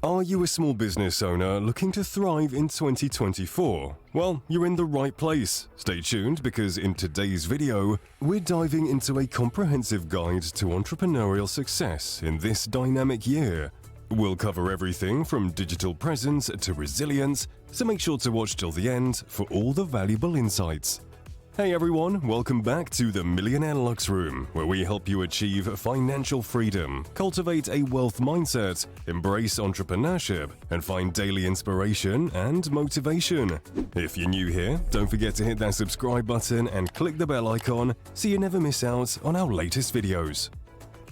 Are you a small business owner looking to thrive in 2024? Well, you're in the right place. Stay tuned because in today's video, we're diving into a comprehensive guide to entrepreneurial success in this dynamic year. We'll cover everything from digital presence to resilience, so make sure to watch till the end for all the valuable insights. Hey everyone, welcome back to the Millionaire Lux Room, where we help you achieve financial freedom, cultivate a wealth mindset, embrace entrepreneurship, and find daily inspiration and motivation. If you're new here, don't forget to hit that subscribe button and click the bell icon so you never miss out on our latest videos.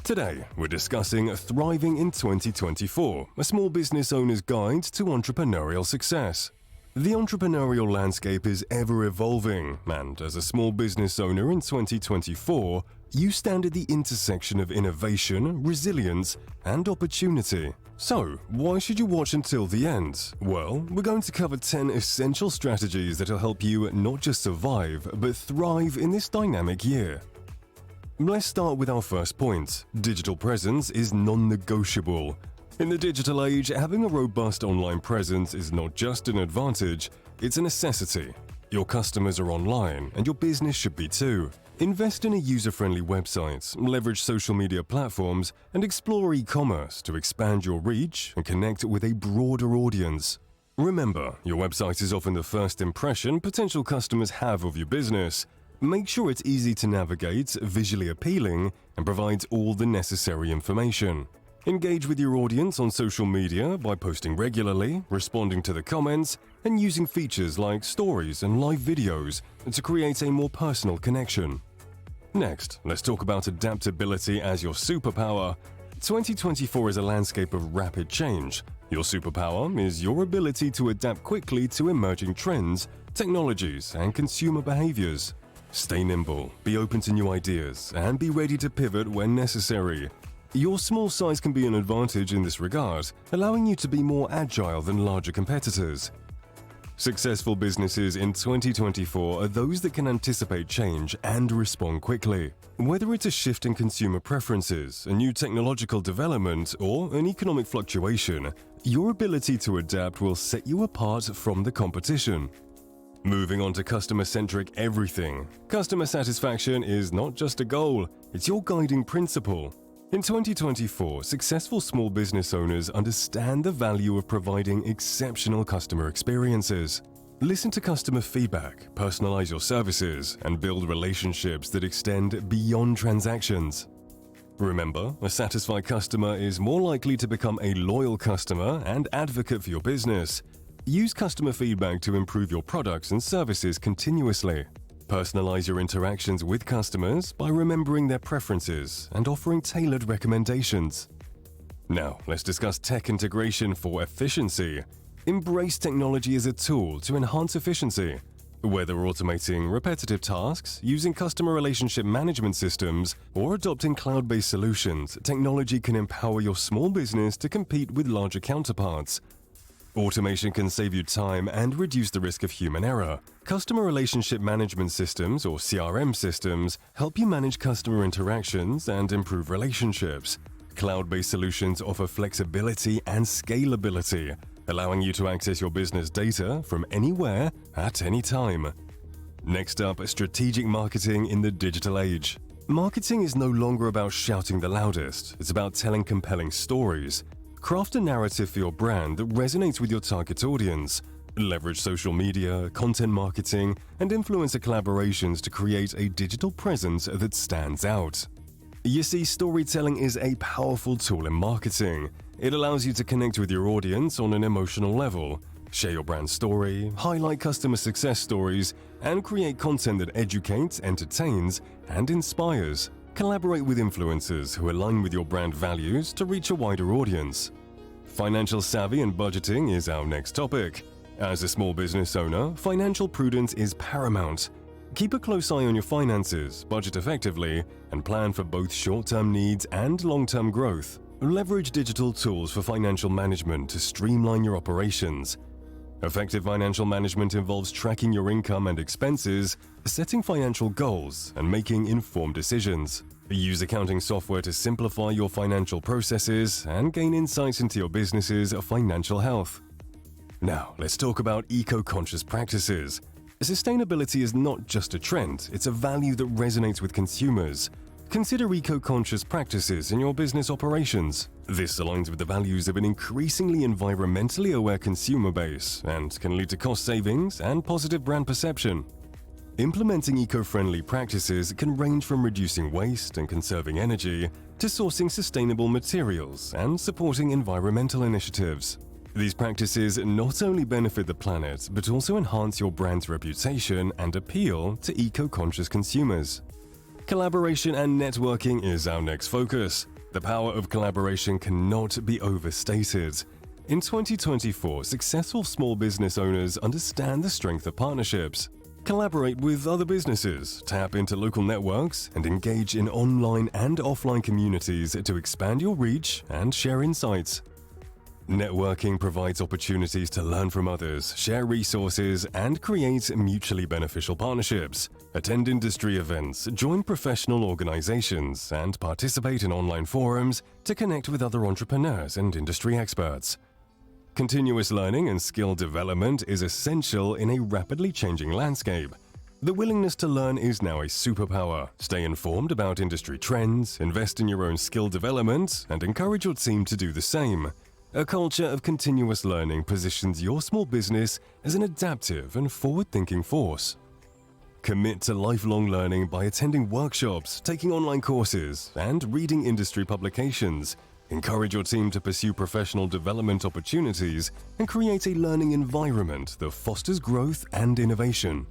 Today, we're discussing Thriving in 2024, a small business owner's guide to entrepreneurial success. The entrepreneurial landscape is ever-evolving, and as a small business owner in 2024, you stand at the intersection of innovation, resilience, and opportunity. So, why should you watch until the end? Well, we're going to cover 10 essential strategies that will help you not just survive, but thrive in this dynamic year. Let's start with our first point. Digital presence is non-negotiable. In the digital age, having a robust online presence is not just an advantage, it's a necessity. Your customers are online, and your business should be too. Invest in a user-friendly website, leverage social media platforms, and explore e-commerce to expand your reach and connect with a broader audience. Remember, your website is often the first impression potential customers have of your business. Make sure it's easy to navigate, visually appealing, and provides all the necessary information. Engage with your audience on social media by posting regularly, responding to the comments, and using features like stories and live videos to create a more personal connection. Next, let's talk about adaptability as your superpower. 2024 is a landscape of rapid change. Your superpower is your ability to adapt quickly to emerging trends, technologies, and consumer behaviors. Stay nimble, be open to new ideas, and be ready to pivot when necessary. Your small size can be an advantage in this regard, allowing you to be more agile than larger competitors. Successful businesses in 2024 are those that can anticipate change and respond quickly. Whether it's a shift in consumer preferences, a new technological development, or an economic fluctuation, your ability to adapt will set you apart from the competition. Moving on to Customer-Centric Everything. Customer satisfaction is not just a goal, it's your guiding principle. In 2024, successful small business owners understand the value of providing exceptional customer experiences. Listen to customer feedback, personalize your services, and build relationships that extend beyond transactions. Remember, a satisfied customer is more likely to become a loyal customer and advocate for your business. Use customer feedback to improve your products and services continuously. Personalize your interactions with customers by remembering their preferences and offering tailored recommendations. Now, let's discuss tech integration for efficiency. Embrace technology as a tool to enhance efficiency. Whether automating repetitive tasks, using customer relationship management systems, or adopting cloud-based solutions, technology can empower your small business to compete with larger counterparts. Automation can save you time and reduce the risk of human error. Customer relationship management systems, or CRM systems, help you manage customer interactions and improve relationships. Cloud-based solutions offer flexibility and scalability, allowing you to access your business data from anywhere at any time. Next up, strategic marketing in the digital age. Marketing is no longer about shouting the loudest, it's about telling compelling stories. Craft a narrative for your brand that resonates with your target audience. Leverage social media, content marketing, and influencer collaborations to create a digital presence that stands out. You see, storytelling is a powerful tool in marketing. It allows you to connect with your audience on an emotional level, share your brand story, highlight customer success stories, and create content that educates, entertains, and inspires. Collaborate with influencers who align with your brand values to reach a wider audience. Financial savvy and budgeting is our next topic. As a small business owner, financial prudence is paramount. Keep a close eye on your finances, budget effectively, and plan for both short-term needs and long-term growth. Leverage digital tools for financial management to streamline your operations. Effective financial management involves tracking your income and expenses, setting financial goals, and making informed decisions. Use accounting software to simplify your financial processes and gain insights into your business's financial health. Now, let's talk about eco-conscious practices. Sustainability is not just a trend, it's a value that resonates with consumers. Consider eco-conscious practices in your business operations. This aligns with the values of an increasingly environmentally aware consumer base and can lead to cost savings and positive brand perception. Implementing eco-friendly practices can range from reducing waste and conserving energy to sourcing sustainable materials and supporting environmental initiatives. These practices not only benefit the planet but also enhance your brand's reputation and appeal to eco-conscious consumers. Collaboration and networking is our next focus. The power of collaboration cannot be overstated. In 2024, successful small business owners understand the strength of partnerships. Collaborate with other businesses, tap into local networks, and engage in online and offline communities to expand your reach and share insights. Networking provides opportunities to learn from others, share resources, and create mutually beneficial partnerships. Attend industry events, join professional organizations, and participate in online forums to connect with other entrepreneurs and industry experts. Continuous learning and skill development is essential in a rapidly changing landscape. The willingness to learn is now a superpower. Stay informed about industry trends, invest in your own skill development, and encourage your team to do the same. A culture of continuous learning positions your small business as an adaptive and forward-thinking force. Commit to lifelong learning by attending workshops, taking online courses, and reading industry publications. Encourage your team to pursue professional development opportunities and create a learning environment that fosters growth and innovation.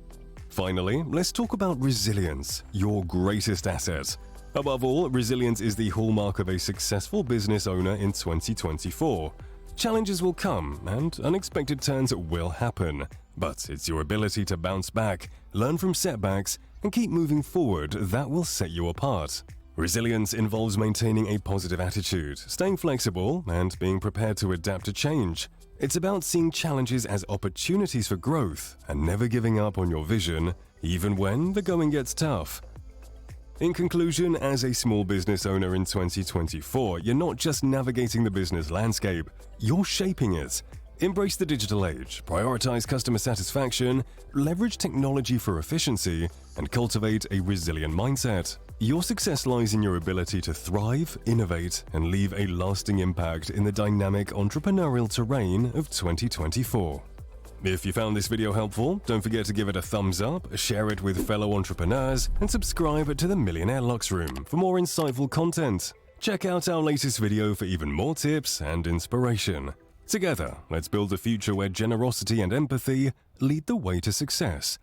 Finally, let's talk about resilience, your greatest asset. Above all, resilience is the hallmark of a successful business owner in 2024. Challenges will come and unexpected turns will happen, but it's your ability to bounce back, learn from setbacks, and keep moving forward that will set you apart. Resilience involves maintaining a positive attitude, staying flexible, and being prepared to adapt to change. It's about seeing challenges as opportunities for growth and never giving up on your vision, even when the going gets tough. In conclusion, as a small business owner in 2024, you're not just navigating the business landscape, you're shaping it. Embrace the digital age, prioritize customer satisfaction, leverage technology for efficiency, and cultivate a resilient mindset. Your success lies in your ability to thrive, innovate, and leave a lasting impact in the dynamic entrepreneurial terrain of 2024. If you found this video helpful, don't forget to give it a thumbs up, share it with fellow entrepreneurs, and subscribe to the Millionaire Lux Room for more insightful content. Check out our latest video for even more tips and inspiration. Together, let's build a future where generosity and empathy lead the way to success.